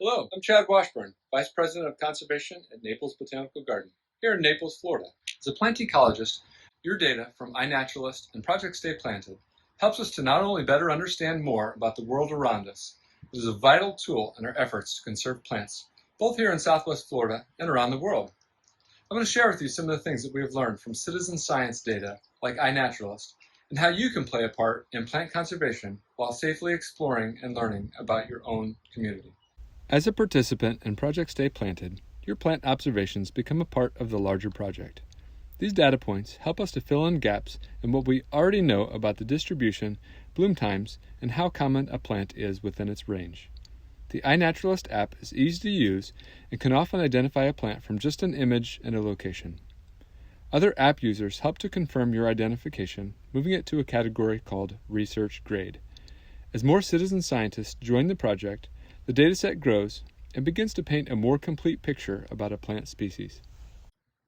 Hello, I'm Chad Washburn, Vice President of Conservation at Naples Botanical Garden, here in Naples, Florida. As a plant ecologist, your data from iNaturalist and Project Stay Planted helps us to not only better understand more about the world around us, but is a vital tool in our efforts to conserve plants, both here in Southwest Florida and around the world. I'm going to share with you some of the things that we have learned from citizen science data like iNaturalist and how you can play a part in plant conservation while safely exploring and learning about your own community. As a participant in Project Stay Planted, your plant observations become a part of the larger project. These data points help us to fill in gaps in what we already know about the distribution, bloom times, and how common a plant is within its range. The iNaturalist app is easy to use and can often identify a plant from just an image and a location. Other app users help to confirm your identification, moving it to a category called Research Grade. As more citizen scientists join the project, the dataset grows and begins to paint a more complete picture about a plant species.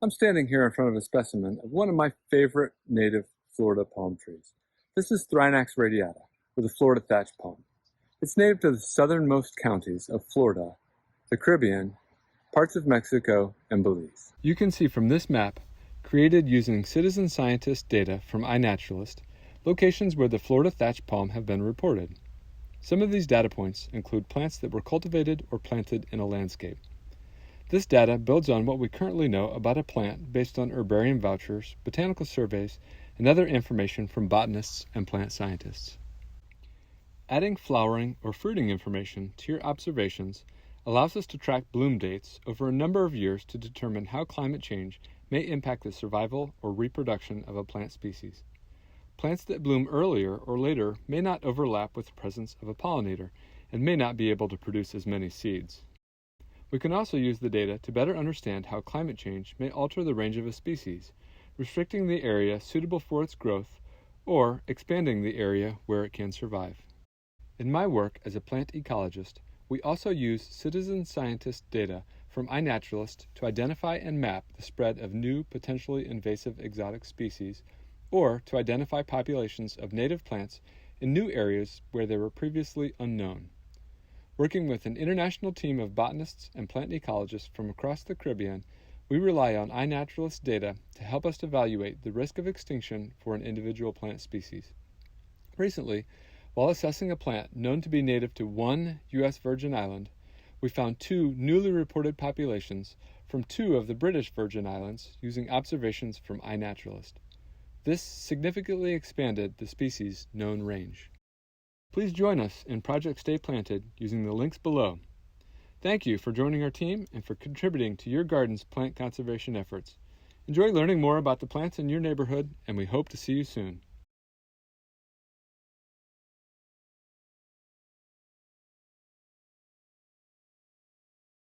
I'm standing here in front of a specimen of one of my favorite native Florida palm trees. This is Thrinax radiata, or the Florida thatch palm. It's native to the southernmost counties of Florida, the Caribbean, parts of Mexico, and Belize. You can see from this map, created using citizen scientist data from iNaturalist, locations where the Florida thatch palm have been reported. Some of these data points include plants that were cultivated or planted in a landscape. This data builds on what we currently know about a plant based on herbarium vouchers, botanical surveys, and other information from botanists and plant scientists. Adding flowering or fruiting information to your observations allows us to track bloom dates over a number of years to determine how climate change may impact the survival or reproduction of a plant species. Plants that bloom earlier or later may not overlap with the presence of a pollinator and may not be able to produce as many seeds. We can also use the data to better understand how climate change may alter the range of a species, restricting the area suitable for its growth or expanding the area where it can survive. In my work as a plant ecologist, we also use citizen scientist data from iNaturalist to identify and map the spread of new potentially invasive exotic species or to identify populations of native plants in new areas where they were previously unknown. Working with an international team of botanists and plant ecologists from across the Caribbean, we rely on iNaturalist data to help us evaluate the risk of extinction for an individual plant species. Recently, while assessing a plant known to be native to one U.S. Virgin Island, we found two newly reported populations from two of the British Virgin Islands using observations from iNaturalist. This significantly expanded the species' known range. Please join us in Project Stay Planted using the links below. Thank you for joining our team and for contributing to your garden's plant conservation efforts. Enjoy learning more about the plants in your neighborhood, and we hope to see you soon.